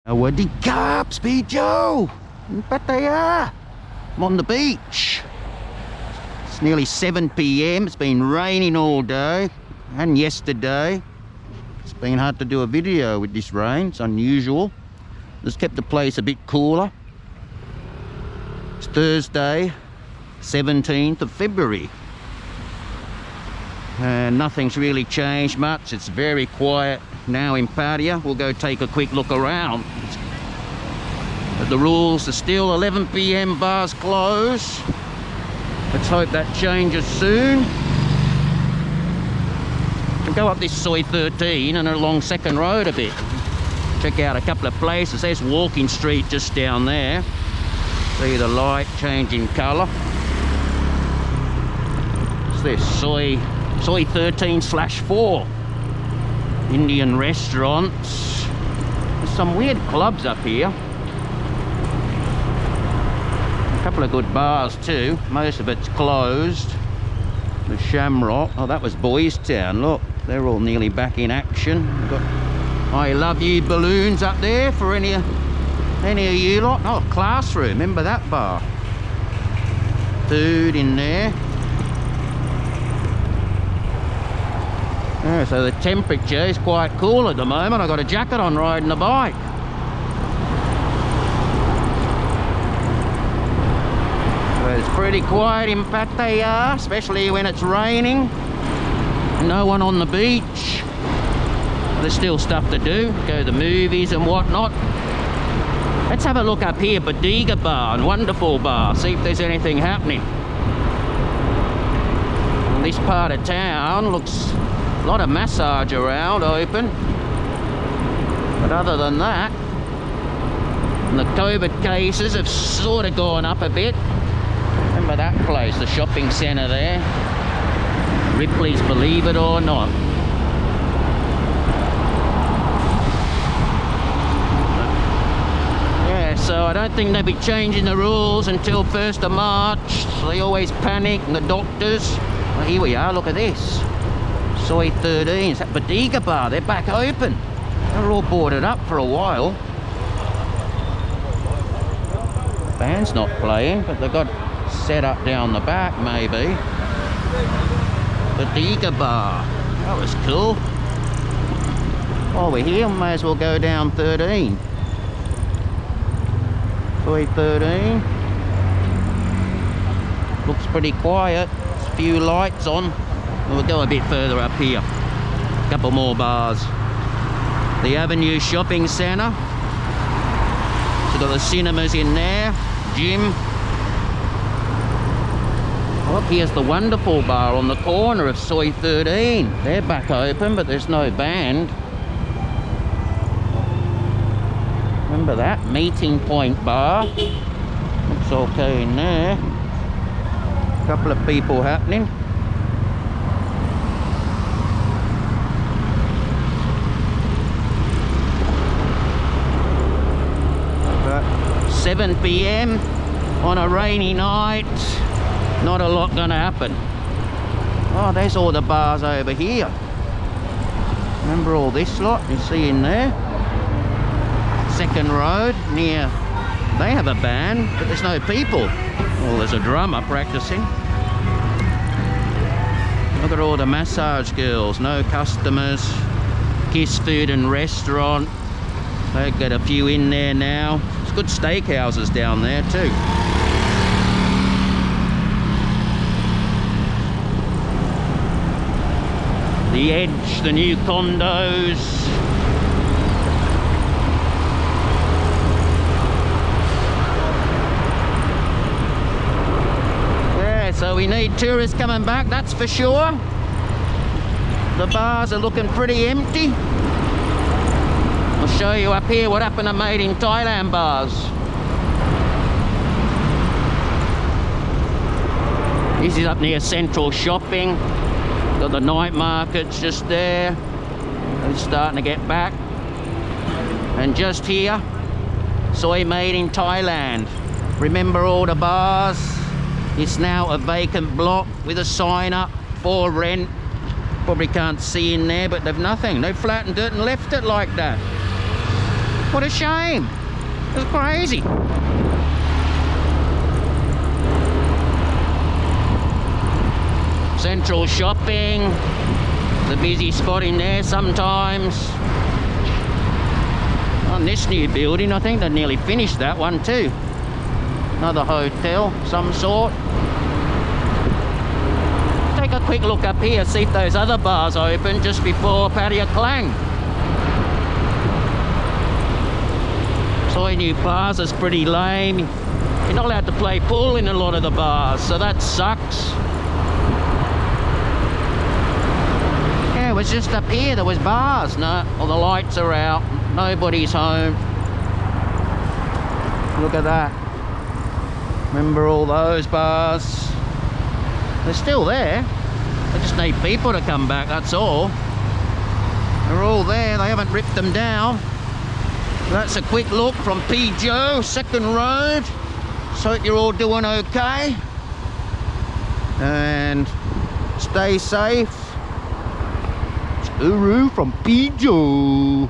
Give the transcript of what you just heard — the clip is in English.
Sawadee Krap, Speed Joe in Pattaya. I'm on the beach. It's nearly 7 p.m. It's been raining all day and yesterday. It's been hard to do a video with this rain. It's unusual. It's kept the place a bit cooler. It's Thursday, 17th of February. And nothing's really changed much. It's very quiet now in Pattaya. We'll go take a quick look around. But the rules are still 11 p.m. bars close. Let's hope that changes soon. We'll go up this Soi 13 and along Second Road a bit. Check out a couple of places. There's Walking Street just down there. See the light changing colour. What's this? Soi 13/4. Indian restaurants. There's some weird clubs up here. A couple of good bars too. Most of it's closed. The Shamrock. Oh, that was Boys Town. Look, they're all nearly back in action. We've got I Love You balloons up there for any of you lot. Oh, Classroom. Remember that bar? Food in there. Yeah, so the temperature is quite cool at the moment. I've got a jacket on riding the bike. So it's pretty quiet in Pattaya, especially when it's raining. No one on the beach. There's still stuff to do, go to the movies and whatnot. Let's have a look up here, Bodega Bar, wonderful bar, see if there's anything happening. And this part of town looks a lot of massage around, open. But other than that, and the COVID cases have sort of gone up a bit. Remember that place, the shopping centre there? Ripley's Believe It or Not. So I don't think they'll be changing the rules until 1st of March. So they always panic, and the doctors. Well, here we are, look at this. Soi 13, it's that Bodega Bar, they're back open. They're all boarded up for a while. Band's not playing, but they've got set up down the back, maybe. Bodega Bar, that was cool. While we're here, we may as well go down 13. Soi 13. Looks pretty quiet. There's a few lights on. We'll go a bit further up here. A couple more bars. The Avenue Shopping Centre. So got the cinemas in there. Gym. Oh, here's the Wonderful Bar on the corner of Soi 13. They're back open, but there's no band. Remember that? Meeting Point Bar. Looks okay in there. A couple of people happening. But 7 p.m. on a rainy night. Not a lot gonna happen. Oh, there's all the bars over here. Remember all this lot you see in there? Second Road near, they have a band, but there's no people. Well, there's a drummer practicing. Look at all the massage girls, no customers. Kiss Food and Restaurant, they get a few in there now. There's good steakhouses down there too. The Edge, the new condos. So we need tourists coming back, that's for sure. The bars are looking pretty empty. I'll show you up here what happened to Made in Thailand bars. This is up near Central Shopping. Got the night markets just there. It's starting to get back. And just here, Soi Made in Thailand. Remember all the bars? It's now a vacant block with a sign up for rent. Probably can't see in there, but they've nothing. They've flattened it and left it like that. What a shame. It's crazy. Central shopping. The busy spot in there sometimes. On this new building, I think they nearly finished that one too. Another hotel, some sort. Take a quick look up here, see if those other bars open just before Pattaya Klang. Soi new bars is pretty lame. You're not allowed to play pool in a lot of the bars, so that sucks. Yeah, it was just up here there was bars. No, all the lights are out. Nobody's home. Look at that. Remember all those bars? They're still there. They just need people to come back, that's all. They're all there, they haven't ripped them down. That's a quick look from P. Joe, Second Road. So hope you're all doing okay. And stay safe. It's Uru from P. Joe.